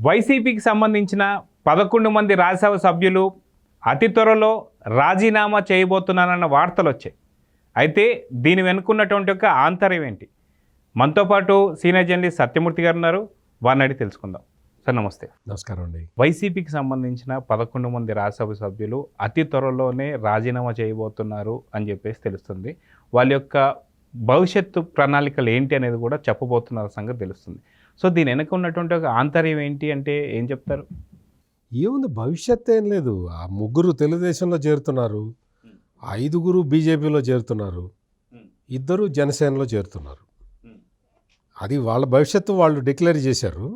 వైసీపీకి సంబంధించిన 11 మంది రాజ్యసభ సభ్యులు అతి త్వరలో రాజీనామా చేయబోతున్నారన్న వార్తలు వచ్చాయి. అయితే దీని వెనుకున్నటువంటి ఒక ఆంతర్యం ఏంటి? మనతో పాటు సీనియర్ జర్నలిస్ట్ సత్యమూర్తి గారు ఉన్నారు. వారిని అడిగి తెలుసుకుందాం. సార్ నమస్తే. నమస్కారం అండి. వైసీపీకి సంబంధించిన 11 మంది రాజ్యసభ సభ్యులు అతి త్వరలోనే రాజీనామా చేయబోతున్నారు అని చెప్పేసి తెలుస్తుంది. వాళ్ళ యొక్క భవిష్యత్తు ప్రణాళికలు ఏంటి అనేది కూడా చెప్పబోతున్నారు సంగతి తెలుస్తుంది. సో దీని వెనక ఉన్నటువంటి ఒక ఆంతర్యం ఏంటి అంటే ఏం చెప్తారు? ఏముంది, భవిష్యత్తు ఏం లేదు. ఆ ముగ్గురు తెలుగుదేశంలో చేరుతున్నారు, 5 బీజేపీలో చేరుతున్నారు, 2 జనసేనలో చేరుతున్నారు. అది వాళ్ళ భవిష్యత్తు వాళ్ళు డిక్లేర్ చేశారు.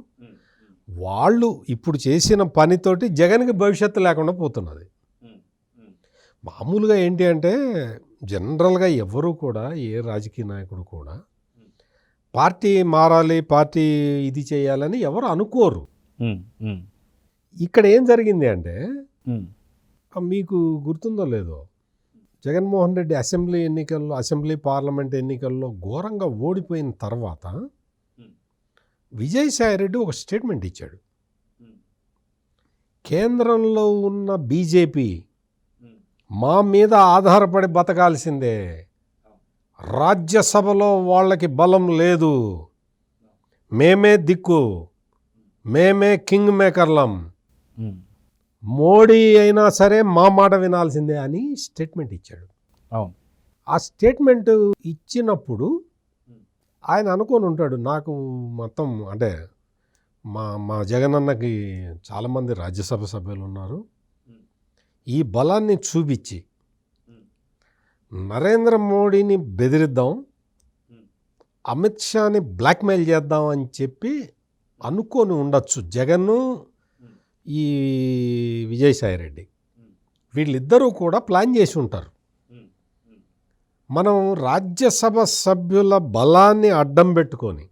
వాళ్ళు ఇప్పుడు చేసిన పనితోటి జగన్కి భవిష్యత్తు లేకుండా పోతున్నది. మామూలుగా ఏంటి అంటే జనరల్గా ఎవరు కూడా, ఏ రాజకీయ నాయకుడు కూడా పార్టీ మారాలి, పార్టీ ఇది చేయాలని ఎవరు అనుకోరు. ఇక్కడ ఏం జరిగింది అంటే, మీకు గుర్తుందో లేదో, జగన్మోహన్ రెడ్డి అసెంబ్లీ పార్లమెంట్ ఎన్నికల్లో ఘోరంగా ఓడిపోయిన తర్వాత విజయసాయిరెడ్డి ఒక స్టేట్మెంట్ ఇచ్చాడు. కేంద్రంలో ఉన్న బీజేపీ మా మీద ఆధారపడి బతకాల్సిందే, రాజ్యసభలో వాళ్ళకి బలం లేదు, మేమే దిక్కు, మేమే కింగ్ మేకర్లం, మోడీ అయినా సరే మా మాట వినాల్సిందే అని స్టేట్మెంట్ ఇచ్చాడు. ఆ స్టేట్మెంట్ ఇచ్చినప్పుడు ఆయన అనుకొని ఉంటాడు, నాకు మొత్తం అంటే మా జగనన్నకి చాలామంది రాజ్యసభ సభ్యులు ఉన్నారు, ఈ బలాన్ని చూపించి నరేంద్ర మోడీని బెదిరిద్దాం, అమిత్ షాని బ్లాక్మెయిల్ చేద్దాం అని చెప్పి అనుకొని ఉండొచ్చు జగన్ను, ఈ విజయసాయిరెడ్డి. వీళ్ళిద్దరూ కూడా ప్లాన్ చేసి ఉంటారు. మనం రాజ్యసభ సభ్యుల బలాన్ని అడ్డం పెట్టుకొని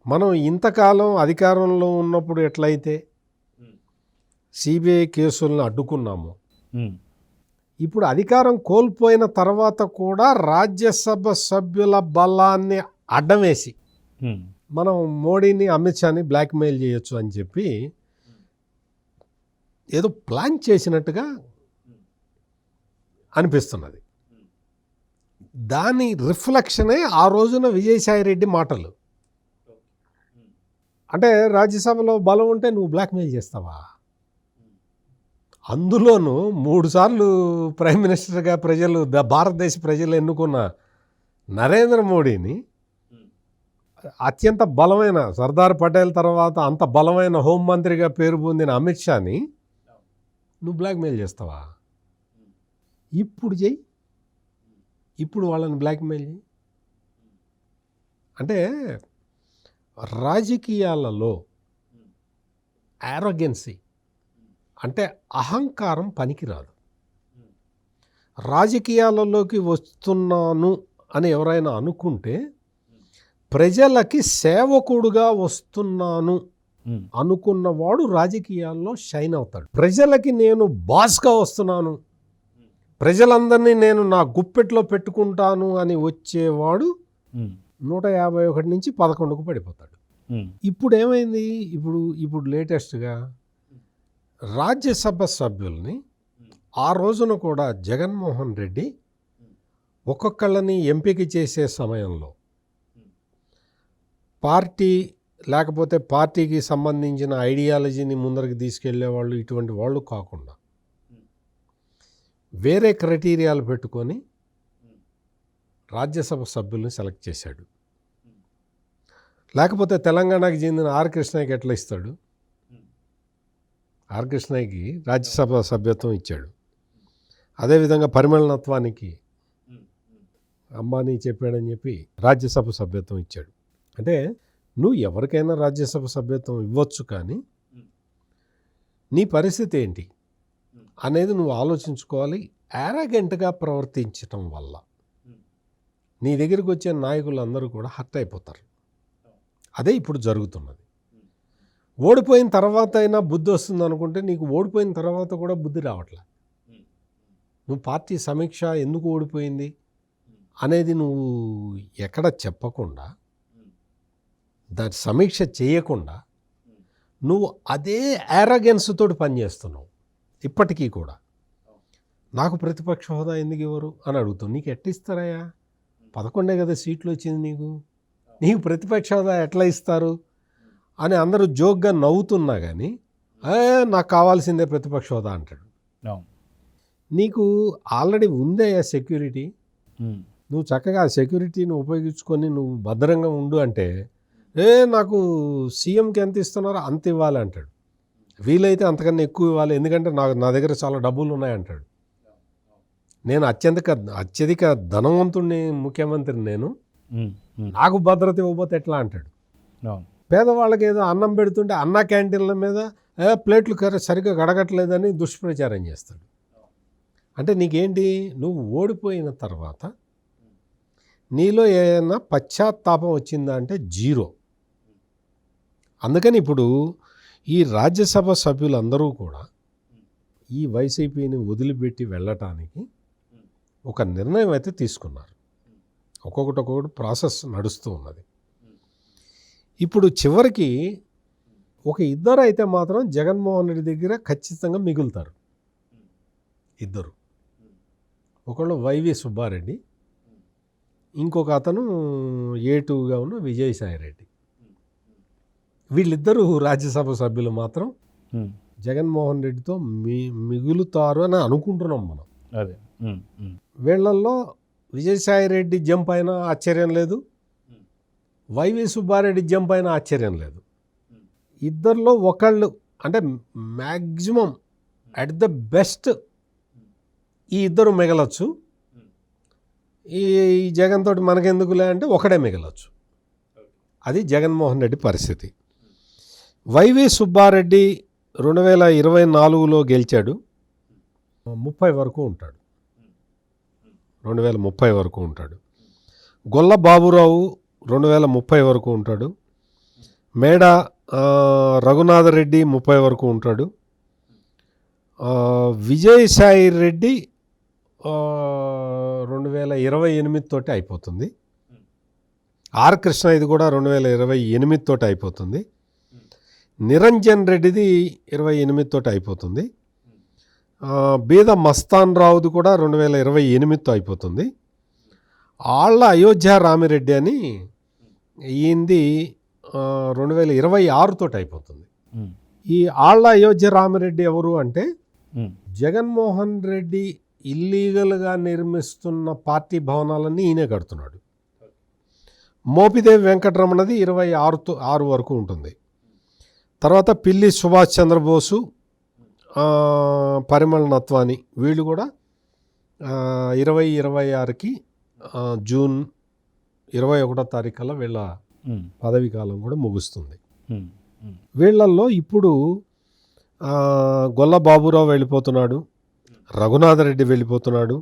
మనం ఇంతకాలం అధికారంలో ఉన్నప్పుడు ఎట్లయితే సిబిఐ కేసులను అడ్డుకున్నాము, ఇప్పుడు అధికారం కోల్పోయిన తర్వాత కూడా రాజ్యసభ సభ్యుల బలాన్ని అడ్డం వేసి మనం మోడీని, అమిత్ షాని బ్లాక్మెయిల్ చేయొచ్చు అని చెప్పి ఏదో ప్లాన్ చేసినట్టుగా అనిపిస్తున్నది. దాని రిఫ్లెక్షనే ఆ రోజున విజయసాయిరెడ్డి మాటలు. అంటే రాజ్యసభలో బలం ఉంటే నువ్వు బ్లాక్మెయిల్ చేస్తావా? అందులోనూ 3 సార్లు ప్రైమ్ మినిస్టర్గా భారతదేశ ప్రజలు ఎన్నుకున్న నరేంద్ర మోడీని, అత్యంత బలమైన సర్దార్ పటేల్ తర్వాత అంత బలమైన హోంమంత్రిగా పేరు పొందిన అమిత్ షాని నువ్వు బ్లాక్మెయిల్ చేస్తావా? ఇప్పుడు చెయ్యి, ఇప్పుడు వాళ్ళని బ్లాక్మెయిల్ చేయి. అంటే రాజకీయాలలో యారోగెన్సీ అంటే అహంకారం పనికిరాదు. రాజకీయాలలోకి వస్తున్నాను అని ఎవరైనా అనుకుంటే, ప్రజలకి సేవకుడుగా వస్తున్నాను అనుకున్నవాడు రాజకీయాల్లో షైన్ అవుతాడు. ప్రజలకి నేను బాస్గా వస్తున్నాను, ప్రజలందరినీ నేను నా గుప్పెట్లో పెట్టుకుంటాను అని వచ్చేవాడు 151 నుంచి 11కు పడిపోతాడు. ఇప్పుడు ఏమైంది, ఇప్పుడు లేటెస్ట్గా రాజ్యసభ సభ్యుల్ని ఆ రోజున కూడా జగన్మోహన్ రెడ్డి ఒక్కొక్కళ్ళని ఎంపిక చేసే సమయంలో పార్టీ లేకపోతే పార్టీకి సంబంధించిన ఐడియాలజీని ముందరికి తీసుకెళ్లేవాళ్ళు, ఇటువంటి వాళ్ళు కాకుండా వేరే క్రైటీరియాలు పెట్టుకొని రాజ్యసభ సభ్యుల్ని సెలెక్ట్ చేశాడు. లేకపోతే తెలంగాణకి చెందిన ఆర్ కృష్ణయ్యకి ఎట్లా ఇస్తాడు? ఆర్ కృష్ణయ్యకి రాజ్యసభ సభ్యత్వం ఇచ్చాడు. అదేవిధంగా పరిమళనత్వానికి అంబానీ చెప్పాడని చెప్పి రాజ్యసభ సభ్యత్వం ఇచ్చాడు. అంటే నువ్వు ఎవరికైనా రాజ్యసభ సభ్యత్వం ఇవ్వచ్చు, కానీ నీ పరిస్థితి ఏంటి అనేది నువ్వు ఆలోచించుకోవాలి. యారగెంట్గా ప్రవర్తించటం వల్ల నీ దగ్గరికి వచ్చే నాయకులందరూ కూడా హర్ట్ అయిపోతారు. అదే ఇప్పుడు జరుగుతున్నది. ఓడిపోయిన తర్వాత అయినా బుద్ధి వస్తుంది అనుకుంటే, నీకు ఓడిపోయిన తర్వాత కూడా బుద్ధి రావట్లే. నువ్వు పార్టీ సమీక్ష ఎందుకు ఓడిపోయింది అనేది నువ్వు ఎక్కడ చెప్పకుండా, దాని సమీక్ష చేయకుండా నువ్వు అదే యారగెన్స్ తోటి పనిచేస్తున్నావు ఇప్పటికీ కూడా. నాకు ప్రతిపక్ష హోదా ఎందుకు ఇవ్వరు అని అడుగుతావు. నీకు ఎట్లా ఇస్తారయ్యా? 11 కదా సీట్లు వచ్చింది నీకు ప్రతిపక్ష హోదా ఎట్లా ఇస్తారు అని అందరూ జోక్గా నవ్వుతున్నా కానీ నాకు కావాల్సిందే ప్రతిపక్ష హోదా అంటాడు. నీకు ఆల్రెడీ ఉందయ్యా సెక్యూరిటీ, నువ్వు చక్కగా ఆ సెక్యూరిటీని ఉపయోగించుకొని నువ్వు భద్రంగా ఉండు అంటే నాకు సీఎంకి ఎంత ఇస్తున్నారో అంత ఇవ్వాలి అంటాడు. వీలైతే అంతకన్నా ఎక్కువ ఇవ్వాలి, ఎందుకంటే నా దగ్గర చాలా డబ్బులు ఉన్నాయంటాడు. నేను అత్యధిక ధనవంతుడిని, ముఖ్యమంత్రిని నేను, నాకు భద్రత ఇవ్వబోతే ఎట్లా అంటాడు. పేదవాళ్ళకి ఏదో అన్నం పెడుతుంటే అన్న క్యాంటీన్ల మీద ప్లేట్లు సరిగ్గా గడగట్లేదని దుష్ప్రచారం చేస్తాడు. అంటే నీకేంటి, నువ్వు ఓడిపోయిన తర్వాత నీలో ఏమైనా పశ్చాత్తాపం వచ్చిందా అంటే జీరో. అందుకని ఇప్పుడు ఈ రాజ్యసభ సభ్యులందరూ కూడా ఈ వైసీపీని వదిలిపెట్టి వెళ్ళటానికి ఒక నిర్ణయం అయితే తీసుకున్నారు. ఒక్కొక్కటి ప్రాసెస్ నడుస్తూ ఉన్నది. ఇప్పుడు చివరికి ఒక ఇద్దరు అయితే మాత్రం జగన్మోహన్ రెడ్డి దగ్గర ఖచ్చితంగా మిగులుతారు. ఇద్దరు, ఒకళ్ళు వైవి సుబ్బారెడ్డి, ఇంకొక అతను A2గా ఉన్న విజయసాయిరెడ్డి. వీళ్ళిద్దరూ రాజ్యసభ సభ్యులు మాత్రం జగన్మోహన్ రెడ్డితో మిగులుతారు అని అనుకుంటున్నాం మనం. అదే వీళ్ళల్లో విజయసాయిరెడ్డి జంప్ అయినా ఆశ్చర్యం లేదు, వైవి సుబ్బారెడ్డి జంప్ అయినా ఆశ్చర్యం లేదు. ఇద్దరిలో ఒకళ్ళు అంటే మ్యాక్సిమం అట్ ద బెస్ట్ ఈ ఇద్దరు మిగలచ్చు. ఈ జగన్ తోటి మనకెందుకులే అంటే ఒకడే మిగలచ్చు. అది జగన్మోహన్ రెడ్డి పరిస్థితి. వైవి సుబ్బారెడ్డి 2024లో గెలిచాడు, 30 వరకు ఉంటాడు, 2030 వరకు ఉంటాడు. గొల్ల బాబురావు 2030 వరకు ఉంటాడు. మేడ రఘునాథరెడ్డి 30 వరకు ఉంటాడు. విజయసాయి రెడ్డి 2028 తోటి అయిపోతుంది. ఆర్ కృష్ణ ఇది కూడా 2028 తోటి అయిపోతుంది. నిరంజన్ రెడ్డిది 28 తోటి అయిపోతుంది. బీద మస్తాన్ రావుది కూడా 2028తో అయిపోతుంది. ఆళ్ళ అయోధ్య రామిరెడ్డి అని ఈయనది 2026 తోటి అయిపోతుంది. ఈ ఆళ్ళ అయోధ్య రామిరెడ్డి ఎవరు అంటే జగన్మోహన్ రెడ్డి ఇల్లీగల్గా నిర్మిస్తున్న పార్టీ భవనాలన్నీ ఈయనే కడుతున్నాడు. మోపిదేవి వెంకటరమణది 26 వరకు ఉంటుంది. తర్వాత పిల్లి సుభాష్ చంద్రబోసు, పరిమళ నత్వాని వీళ్ళు కూడా 2026కి జూన్ 21వ తారీఖు కల్లా వీళ్ళ పదవీ కాలం కూడా ముగుస్తుంది. వీళ్ళల్లో ఇప్పుడు గొల్ల బాబురావు వెళ్ళిపోతున్నాడు, రఘునాథరెడ్డి వెళ్ళిపోతున్నాడు,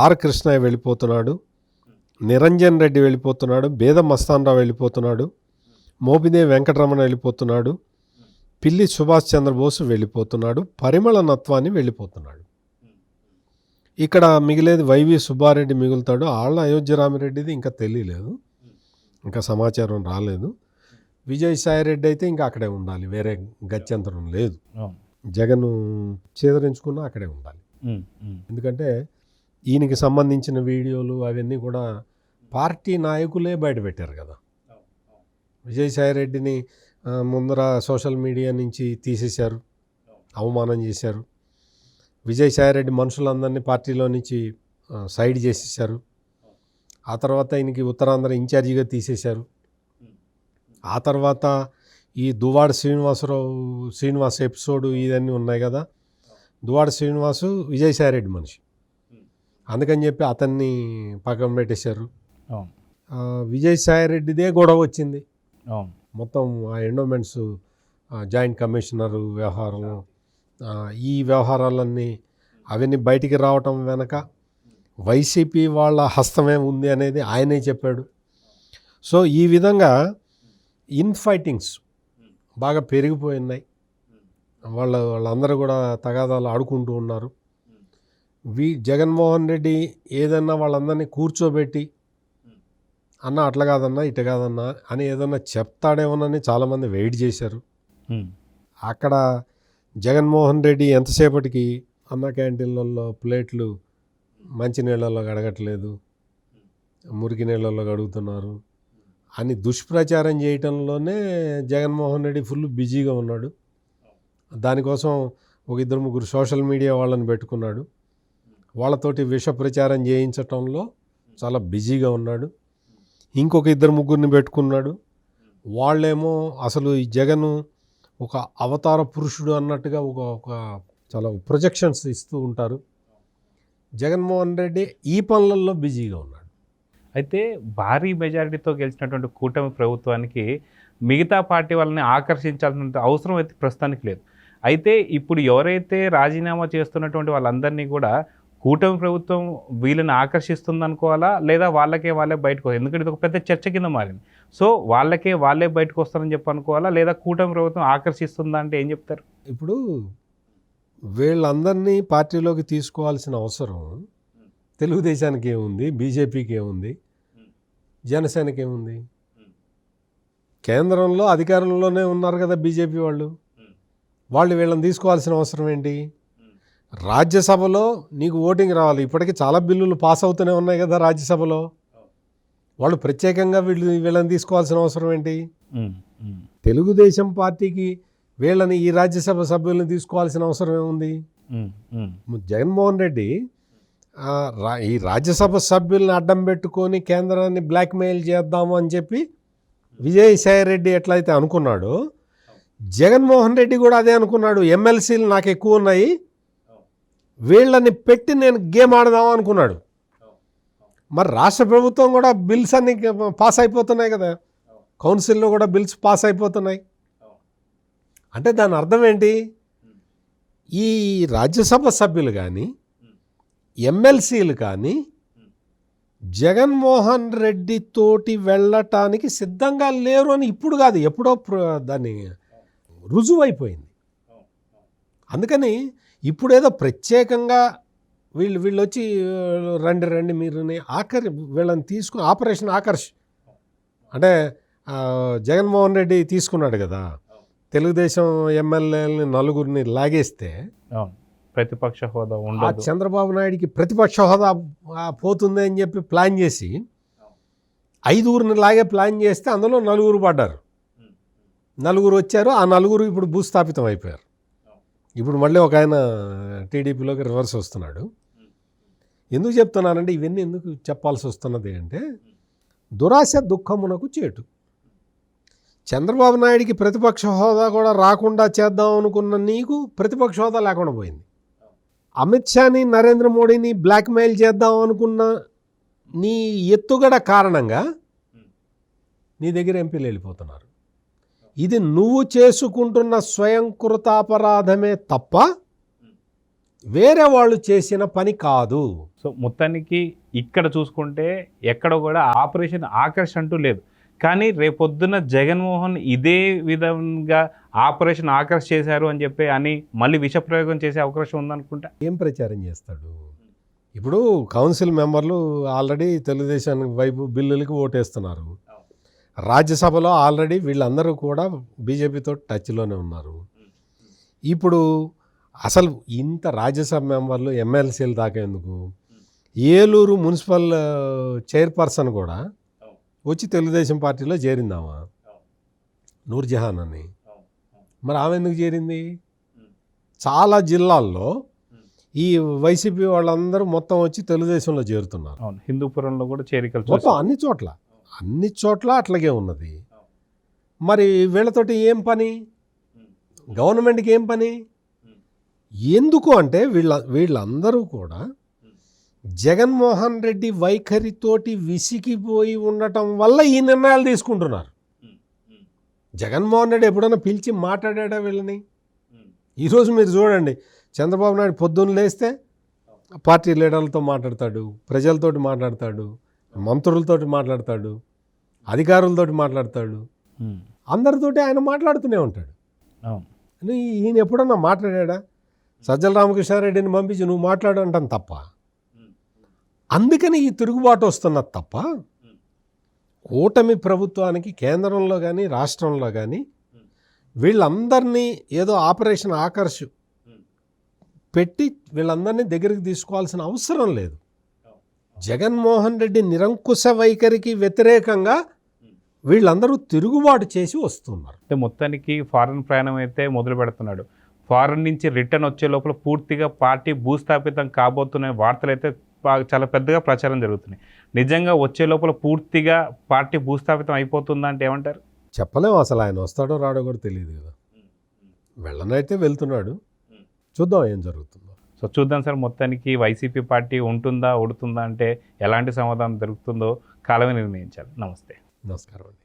ఆర్ కృష్ణయ్య వెళ్ళిపోతున్నాడు, నిరంజన్ రెడ్డి వెళ్ళిపోతున్నాడు, బేద మస్తాన్రావు వెళ్ళిపోతున్నాడు, మోపిదేవి వెంకటరమణ వెళ్ళిపోతున్నాడు, పిల్లి సుభాష్ చంద్రబోసు వెళ్ళిపోతున్నాడు, పరిమళ నత్వాని వెళ్ళిపోతున్నాడు. ఇక్కడ మిగిలేది వైవి సుబ్బారెడ్డి మిగులుతాడు. ఆళ్ళ అయోధ్య రామిరెడ్డిది ఇంకా తెలియలేదు, ఇంకా సమాచారం రాలేదు. విజయసాయిరెడ్డి అయితే ఇంకా అక్కడే ఉండాలి, వేరే గత్యంతరం లేదు. జగన్ చేదరించుకున్నా అక్కడే ఉండాలి. ఎందుకంటే ఈయనకి సంబంధించిన వీడియోలు అవన్నీ కూడా పార్టీ నాయకులే బయటపెట్టారు కదా. విజయసాయిరెడ్డిని ముందర సోషల్ మీడియా నుంచి తీసేశారు, అవమానం చేశారు. విజయసాయిరెడ్డి మనుషులందరినీ పార్టీలో నుంచి సైడ్ చేసేసారు. ఆ తర్వాత ఈయనకి ఉత్తరాంధ్ర ఇన్ఛార్జిగా తీసేశారు. ఆ తర్వాత ఈ దువ్వాడ శ్రీనివాస్ ఎపిసోడ్ ఇవన్నీ ఉన్నాయి కదా. దువ్వాడ శ్రీనివాసు విజయసాయిరెడ్డి మనిషి, అందుకని చెప్పి అతన్ని పక్కన పెట్టేశారు. విజయసాయిరెడ్డిదే గొడవ వచ్చింది మొత్తం. ఆ ఎండోమెంట్స్ జాయింట్ కమిషనర్ వ్యవహారం, ఈ వ్యవహారాలన్నీ అవన్నీ బయటికి రావటం వెనక వైసీపీ వాళ్ళ హస్తమే ఉంది అనేది ఆయనే చెప్పాడు. సో ఈ విధంగా ఇన్ఫైటింగ్స్ బాగా పెరిగిపోయినాయి. వాళ్ళందరూ కూడా తగాదాలు ఆడుకుంటూ ఉన్నారు. జగన్మోహన్ రెడ్డి ఏదన్నా వాళ్ళందరినీ కూర్చోబెట్టి అన్న అట్లా కాదన్నా ఇట్లా కాదన్నా అని ఏదన్నా చెప్తాడేమోనని చాలామంది వెయిట్ చేశారు. అక్కడ జగన్మోహన్ రెడ్డి ఎంతసేపటికి అన్న క్యాంటీన్లలో ప్లేట్లు మంచినీళ్ళలో కడగట్లేదు, మురికి నీళ్ళలో కడుగుతున్నారు అని దుష్ప్రచారం చేయటంలోనే జగన్మోహన్ రెడ్డి ఫుల్ బిజీగా ఉన్నాడు. దానికోసం ఒక 2-3 సోషల్ మీడియా వాళ్ళని పెట్టుకున్నాడు. వాళ్ళతోటి విష ప్రచారం చేయించటంలో చాలా బిజీగా ఉన్నాడు. ఇంకొక 2-3 పెట్టుకున్నాడు. వాళ్ళేమో అసలు ఈ జగన్ ఒక అవతార పురుషుడు అన్నట్టుగా ఒక చాలా ప్రొజెక్షన్స్ ఇస్తూ ఉంటారు. జగన్మోహన్ రెడ్డి ఈ పనులలో బిజీగా ఉన్నాడు. అయితే భారీ మెజారిటీతో గెలిచినటువంటి కూటమి ప్రభుత్వానికి మిగతా పార్టీ వాళ్ళని ఆకర్షించాల్సిన అవసరం అయితే ప్రస్తుతానికి లేదు. అయితే ఇప్పుడు ఎవరైతే రాజీనామా చేస్తున్నటువంటి వాళ్ళందరినీ కూడా కూటమి ప్రభుత్వం వీళ్ళని ఆకర్షిస్తుంది అనుకోవాలా, లేదా వాళ్ళకే వాళ్ళే బయటకు వస్తారు? ఎందుకంటే ఇది ఒక పెద్ద చర్చ కింద మారింది. సో వాళ్ళకే వాళ్ళే బయటకు వస్తారని చెప్పి అనుకోవాలా, లేదా కూటమి ప్రభుత్వం ఆకర్షిస్తుందా అంటే ఏం చెప్తారు? ఇప్పుడు వీళ్ళందరినీ పార్టీలోకి తీసుకోవాల్సిన అవసరం తెలుగుదేశానికి ఏముంది, బీజేపీకి ఏముంది, జనసేనకి ఏముంది? కేంద్రంలో అధికారంలోనే ఉన్నారు కదా బీజేపీ వాళ్ళు. వాళ్ళు వీళ్ళని తీసుకోవాల్సిన అవసరం ఏంటి? రాజ్యసభలో నీకు ఓటింగ్ రావాలి. ఇప్పటికీ చాలా బిల్లులు పాస్ అవుతూనే ఉన్నాయి కదా రాజ్యసభలో. వాళ్ళు ప్రత్యేకంగా వీళ్ళని తీసుకోవాల్సిన అవసరం ఏంటి? తెలుగుదేశం పార్టీకి వీళ్ళని ఈ రాజ్యసభ సభ్యులను తీసుకోవాల్సిన అవసరం ఏముంది? జగన్మోహన్ రెడ్డి ఈ రాజ్యసభ సభ్యులను అడ్డం పెట్టుకొని కేంద్రాన్ని బ్లాక్మెయిల్ చేద్దాము అని చెప్పి విజయసాయి రెడ్డి ఎట్లయితే అనుకున్నాడో, జగన్మోహన్ రెడ్డి కూడా అదే అనుకున్నాడు. ఎమ్మెల్సీలు నాకు ఎక్కువ ఉన్నాయి, వీళ్ళని పెట్టి నేను గేమ్ ఆడదాం అనుకున్నాడు. మరి రాష్ట్ర ప్రభుత్వం కూడా బిల్స్ అన్ని పాస్ అయిపోతున్నాయి కదా, కౌన్సిల్లో కూడా బిల్స్ పాస్ అయిపోతున్నాయి. అంటే దాని అర్థం ఏంటి? ఈ రాజ్యసభ సభ్యులు కానీ ఎమ్మెల్సీలు కానీ జగన్మోహన్ రెడ్డి తోటి వెళ్ళటానికి సిద్ధంగా లేరు అని ఇప్పుడు కాదు, ఎప్పుడో దాన్ని రుజువైపోయింది. అందుకని ఇప్పుడేదో ప్రత్యేకంగా వీళ్ళు వచ్చి రండి మీరు వీళ్ళని తీసుకుని ఆపరేషన్ ఆకర్ష్ అంటే జగన్మోహన్ రెడ్డి తీసుకున్నాడు కదా, తెలుగుదేశం ఎమ్మెల్యేలని 4 లాగేస్తే ప్రతిపక్ష హోదా ఉండదు. చంద్రబాబు నాయుడికి ప్రతిపక్ష హోదా పోతుంది అని చెప్పి ప్లాన్ చేసి 5 లాగే ప్లాన్ చేస్తే అందులో 4 పడ్డారు. 4 వచ్చారు. ఆ 4 ఇప్పుడు భూస్థాపితం అయిపోయారు. ఇప్పుడు మళ్ళీ ఒక ఆయన టీడీపీలోకి రివర్స్ వస్తున్నాడు. ఎందుకు చెప్తున్నానంటే ఇవన్నీ ఎందుకు చెప్పాల్సి వస్తున్నది అంటే, దురాశ దుఃఖమునకు చేటు. చంద్రబాబు నాయుడికి ప్రతిపక్ష హోదా కూడా రాకుండా చేద్దాం అనుకున్న నీకు ప్రతిపక్ష హోదా లేకుండా పోయింది. అమిత్ షాని నరేంద్ర మోడీని బ్లాక్మెయిల్ చేద్దాం అనుకున్న నీ ఎత్తుగడ కారణంగా నీ దగ్గర ఎంపీలు వెళ్ళిపోతున్నారు. ఇది నువ్వు చేసుకుంటున్న స్వయంకృతాపరాధమే తప్ప వేరే వాళ్ళు చేసిన పని కాదు. సో మొత్తానికి ఇక్కడ చూసుకుంటే ఎక్కడ కూడా ఆపరేషన్ ఆకర్ష్ అంటూ లేదు. కానీ రేపొద్దున జగన్మోహన్ ఇదే విధంగా ఆపరేషన్ ఆకర్ష్ చేశారు అని చెప్పి అని మళ్ళీ విషప్రయోగం చేసే అవకాశం ఉందనుకుంటా. ఏం ప్రచారం చేస్తాడు? ఇప్పుడు కౌన్సిల్ మెంబర్లు ఆల్రెడీ తెలుగుదేశం వైపు బిల్లులకి ఓటేస్తున్నారు. రాజ్యసభలో ఆల్రెడీ వీళ్ళందరూ కూడా బీజేపీతో టచ్లోనే ఉన్నారు. ఇప్పుడు అసలు ఇంత రాజ్యసభ మెంబర్లు ఎమ్మెల్సీలు దాకా ఎందుకు? ఏలూరు మున్సిపల్ చైర్పర్సన్ కూడా వచ్చి తెలుగుదేశం పార్టీలో చేరిందామా, నూర్జహాన్ అని. మరి ఆమె ఎందుకు చేరింది? చాలా జిల్లాల్లో ఈ వైసీపీ వాళ్ళందరూ మొత్తం వచ్చి తెలుగుదేశంలో చేరుతున్నారు. హిందూపురంలో కూడా చేరికలు మొత్తం అన్ని చోట్ల అట్లాగే ఉన్నది. మరి వీళ్ళతోటి ఏం పని? గవర్నమెంట్కి ఏం పని? ఎందుకు అంటే వీళ్ళందరూ కూడా జగన్మోహన్ రెడ్డి వైఖరితోటి విసిగిపోయి ఉండటం వల్ల ఈ నిర్ణయాలు తీసుకుంటున్నారు. జగన్మోహన్ రెడ్డి ఎప్పుడైనా పిలిచి మాట్లాడా వీళ్ళని? ఈరోజు మీరు చూడండి, చంద్రబాబు నాయుడు పొద్దున్న లేస్తే పార్టీ లీడర్లతో మాట్లాడతాడు, ప్రజలతోటి మాట్లాడతాడు, మంత్రులతోటి మాట్లాడతాడు, అధికారులతోటి మాట్లాడతాడు, అందరితోటి ఆయన మాట్లాడుతూనే ఉంటాడు. ఈయన ఎప్పుడన్నా మాట్లాడా? సజ్జల రామకృష్ణారెడ్డిని పంపించి నువ్వు మాట్లాడు అంటాను తప్ప. అందుకని ఈ తిరుగుబాటు వస్తున్నది తప్ప కూటమి ప్రభుత్వానికి కేంద్రంలో కానీ రాష్ట్రంలో కానీ వీళ్ళందరినీ ఏదో ఆపరేషన్ ఆకర్ష్ పెట్టి వీళ్ళందరినీ దగ్గరికి తీసుకోవాల్సిన అవసరం లేదు. జగన్మోహన్ రెడ్డి నిరంకుశ వైఖరికి వ్యతిరేకంగా వీళ్ళందరూ తిరుగుబాటు చేసి వస్తున్నారు. అంటే మొత్తానికి ఫారెన్ ప్రయాణం అయితే మొదలు పెడుతున్నాడు. ఫారెన్ నుంచి రిటర్న్ వచ్చే లోపల పూర్తిగా పార్టీ భూస్థాపితం కాబోతున్న వార్తలు అయితే చాలా పెద్దగా ప్రచారం జరుగుతున్నాయి. నిజంగా వచ్చే లోపల పూర్తిగా పార్టీ భూస్థాపితం అయిపోతుందా అంటే ఏమంటారు? చెప్పలేము, అసలు ఆయన వస్తాడో రాడో కూడా తెలియదు కదా. వెళ్ళనైతే వెళ్తున్నాడు, చూద్దాం ఏం జరుగుతుందో. సో చూద్దాం సార్, మొత్తానికి వైసీపీ పార్టీ ఉంటుందా ఉడుతుందా అంటే ఎలాంటి సమాధానం దొరుకుతుందో కాలమే నిర్ణయించాలి. నమస్తే. నమస్కారం అండి.